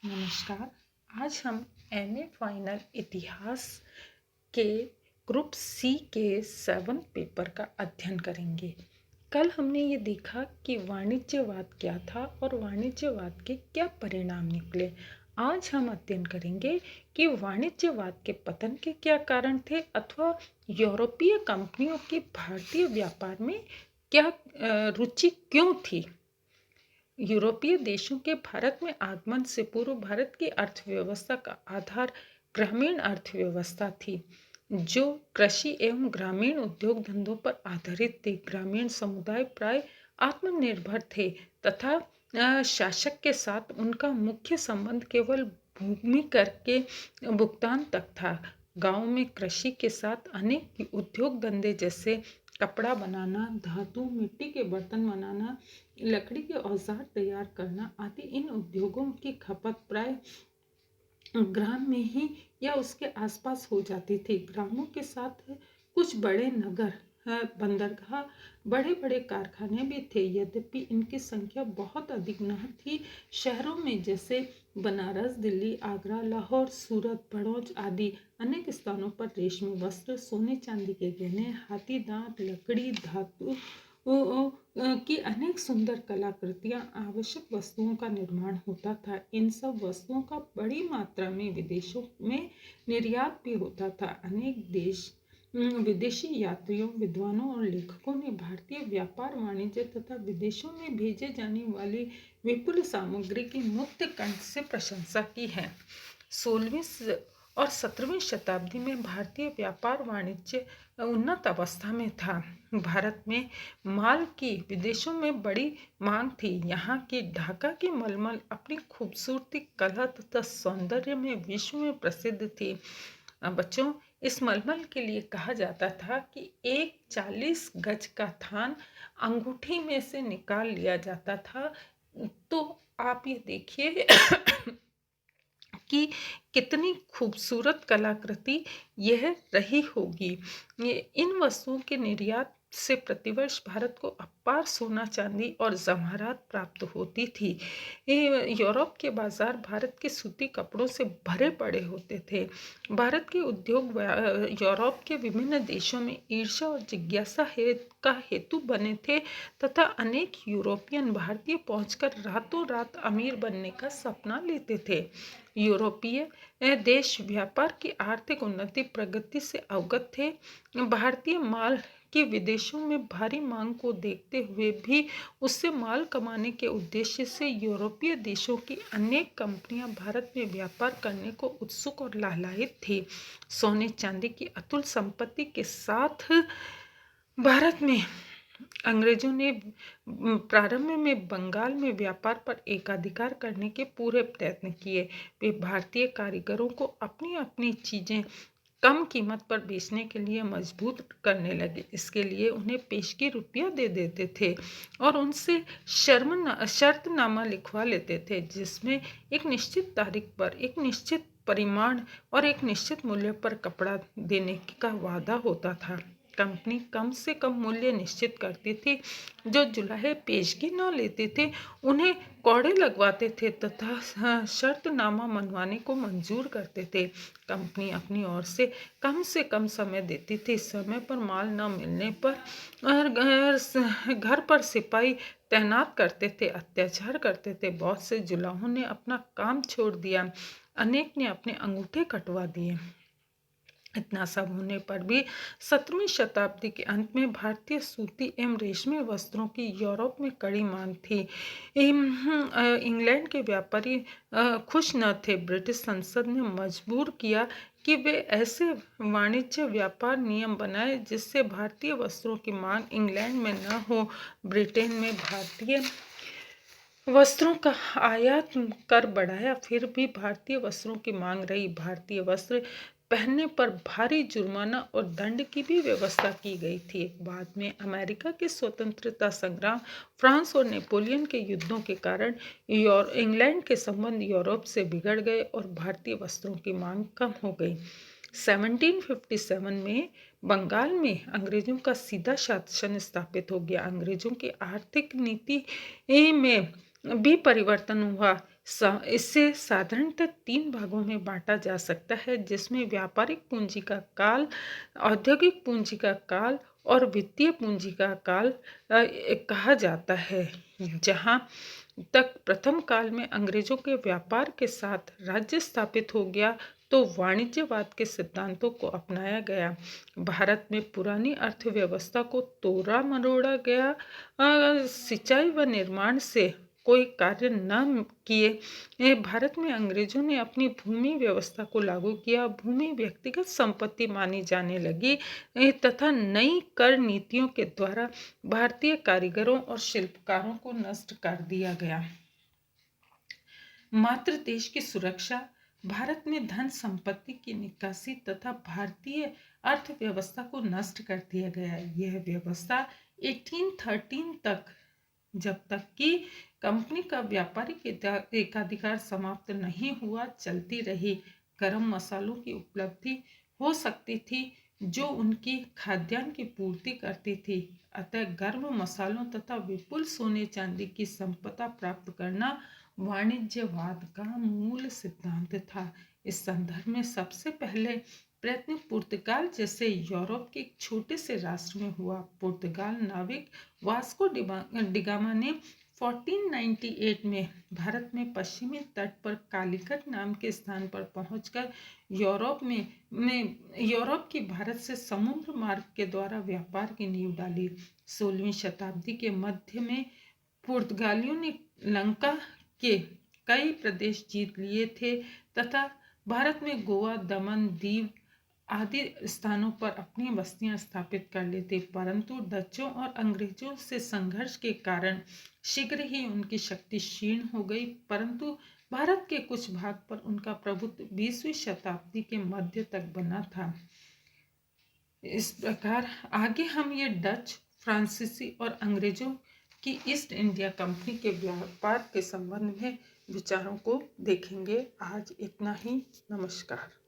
नमस्कार। आज हम एमए फाइनल इतिहास के ग्रुप सी के 7 पेपर का अध्ययन करेंगे। कल हमने ये देखा कि वाणिज्यवाद क्या था और वाणिज्यवाद के क्या परिणाम निकले। आज हम अध्ययन करेंगे कि वाणिज्यवाद के पतन के क्या कारण थे अथवा यूरोपीय कंपनियों की भारतीय व्यापार में क्या रुचि क्यों थी। यूरोपीय देशों के भारत में आगमन से पूर्व भारत की अर्थव्यवस्था का आधार ग्रामीण अर्थव्यवस्था थी, जो कृषि एवं ग्रामीण उद्योग धंधों पर आधारित थी। ग्रामीण समुदाय प्राय आत्मनिर्भर थे तथा शासक के साथ उनका मुख्य संबंध केवल भूमि कर के भुगतान तक था। गांव में कृषि के साथ अनेक उद्योग धंधे जैसे कपड़ा बनाना, धातु, मिट्टी के बर्तन बनाना, लकड़ी के औजार तैयार करना आदि इन उद्योगों की खपत प्राय ग्राम में ही या उसके आसपास हो जाती थी। ग्रामों के साथ कुछ बड़े नगर, बंदरगाह, बड़े बड़े कारखाने भी थे, यद्यपि इनकी संख्या बहुत अधिक न थी। शहरों में जैसे बनारस, दिल्ली, आगरा, लाहौर, सूरत, बड़ौज आदि अनेक स्थानों पर रेशमी वस्त्र, सोने चांदी के गहने, हाथी दांत, लकड़ी, धातु की अनेक सुंदर कलाकृतियां, आवश्यक वस्तुओं का निर्माण होता था। इन सब वस्तुओं का बड़ी मात्रा में विदेशों में निर्यात भी होता था। अनेक विदेशी यात्रियों, विद्वानों और लेखकों ने भारतीय व्यापार, वाणिज्य तथा विदेशों में भेजे जाने वाली विपुल सामग्री की मुक्त कंठ से प्रशंसा की है। 16वीं और 17वीं शताब्दी में भारतीय व्यापार वाणिज्य उन्नत अवस्था में था। भारत में माल की विदेशों में बड़ी मांग थी। यहाँ की ढाका की मलमल अपनी खूबसूरती, कला तथा सौंदर्य में विश्व में प्रसिद्ध थी। बच्चों, इस मलमल के लिए कहा जाता था कि एक 40 गज का थान अंगूठी में से निकाल लिया जाता था। तो आप ये देखिए कि कितनी खूबसूरत कलाकृति यह रही होगी। इन वस्तुओं के निर्यात से प्रतिवर्ष भारत को अपार सोना चांदी और जवाहरात प्राप्त होती थी। यूरोप के बाजार भारत के सूती कपड़ों से भरे पड़े होते थे। भारत के उद्योग यूरोप के विभिन्न देशों में ईर्ष्या और जिज्ञासा का हेतु बने थे तथा अनेक यूरोपियन भारतीय पहुंचकर रातों रात अमीर बनने का सपना लेते थे। यूरोपीय देश व्यापार की आर्थिक उन्नति प्रगति से अवगत थे। भारतीय माल की विदेशों में भारी मांग को देखते हुए भी उससे माल कमाने के उद्देश्य से यूरोपीय देशों की अनेक कंपनियां भारत में व्यापार करने को उत्सुक और लालायित थी। सोने चांदी की अतुल संपत्ति के साथ भारत में अंग्रेजों ने प्रारंभ में बंगाल में व्यापार पर एकाधिकार करने के पूरे प्रयत्न किए। वे भारतीय कारीगरों को अपनी अपनी चीजें कम कीमत पर बेचने के लिए मजबूर करने लगे। इसके लिए उन्हें पेशगी रुपया दे देते थे और उनसे शर्तनामा लिखवा लेते थे, जिसमें एक निश्चित तारीख पर, एक निश्चित परिमाण और एक निश्चित मूल्य पर कपड़ा देने का वादा होता था। कंपनी कम से कम मूल्य निश्चित करती थी। जो जुलाहे पेशगी न लेते थे उन्हें कौड़े लगवाते थे तथा शर्तनामा मनवाने को मंजूर करते थे। कंपनी अपनी ओर से कम समय देती थी। समय पर माल न मिलने पर घर पर सिपाही तैनात करते थे, अत्याचार करते थे। बहुत से जुलाहों ने अपना काम छोड़ दिया, अनेक ने अपने अंगूठे कटवा दिए। इतना सब होने पर भी 17वीं शताब्दी के अंत में भारतीय सूती एवं रेशमी वस्त्रों की यूरोप में कड़ी मांग थी। इंग्लैंड के व्यापारी खुश न थे। ब्रिटिश संसद ने मजबूर किया कि वे ऐसे वाणिज्य व्यापार नियम बनाए जिससे भारतीय वस्त्रों की मांग इंग्लैंड में न हो। ब्रिटेन में भारतीय वस्त्रों का आयात कर बढ़ाया, फिर भी भारतीय वस्त्रों की मांग रही। भारतीय वस्त्र पहनने पर भारी जुर्माना और दंड की भी व्यवस्था की गई थी। बाद में अमेरिका के स्वतंत्रता संग्राम, फ्रांस और नेपोलियन के युद्धों के कारण इंग्लैंड के संबंध यूरोप से बिगड़ गए और भारतीय वस्त्रों की मांग कम हो गई। 1757 में बंगाल में अंग्रेजों का सीधा शासन स्थापित हो गया। अंग्रेजों की आर्थिक नीति में भी परिवर्तन हुआ। इसे साधारणतः 3 भागों में बांटा जा सकता है, जिसमें व्यापारिक पूंजी का काल, औद्योगिक पूंजी का काल और वित्तीय पूंजी का काल कहा जाता है। जहाँ तक प्रथम काल में अंग्रेजों के व्यापार के साथ राज्य स्थापित हो गया, तो वाणिज्यवाद के सिद्धांतों को अपनाया गया। भारत में पुरानी अर्थव्यवस्था को तोड़ा मरोड़ा गया। सिंचाई व निर्माण से कोई कार्य न किए भारत में अंग्रेजों ने अपनी भूमि व्यवस्था को लागू किया। भूमि व्यक्तिगत संपत्ति मानी जाने लगी तथा नई कर नीतियों के द्वारा भारतीय कारीगरों और शिल्पकारों को नष्ट कर दिया गया। मात्र देश की सुरक्षा, भारत में धन संपत्ति की निकासी तथा भारतीय अर्थव्यवस्था को नष्ट कर दिया गया। यह व्यवस्था 1813 तक, जब तक कि कंपनी का व्यापारिक एकाधिकार समाप्त नहीं हुआ, चलती रही। गरम मसालों की उपलब्धि हो सकती थी जो उनकी खाद्यान्न की पूर्ति करती थी, अतः गर्म मसालों तथा विपुल सोने चांदी की संपदा प्राप्त करना वाणिज्यवाद का मूल सिद्धांत था। इस संदर्भ में सबसे पहले प्रयत्न पुर्तगाल जैसे यूरोप के एक छोटे से राष्ट्र में हुआ। पुर्तगाल नाविक वास्को डिगामा ने 1498 में भारत में पश्चिमी तट पर कालीकट नाम के स्थान पर पहुंचकर यूरोप की भारत से समुद्र मार्ग के द्वारा व्यापार की नींव डाली। 16वीं शताब्दी के मध्य में पुर्तगालियों ने लंका के कई प्रदेश जीत लिए थे तथा भारत में गोवा, दमन, दीव आदि स्थानों पर अपनी बस्तियां स्थापित कर ली थी, परंतु डचों और अंग्रेजों से संघर्ष के कारण शीघ्र ही उनकी शक्ति क्षीण हो गई। परंतु भारत के कुछ भाग पर उनका प्रभुत्व 20वीं शताब्दी के मध्य तक बना था। इस प्रकार आगे हम ये डच, फ्रांसीसी और अंग्रेजों की ईस्ट इंडिया कंपनी के व्यापार के संबंध में विचारों को देखेंगे। आज इतना ही। नमस्कार।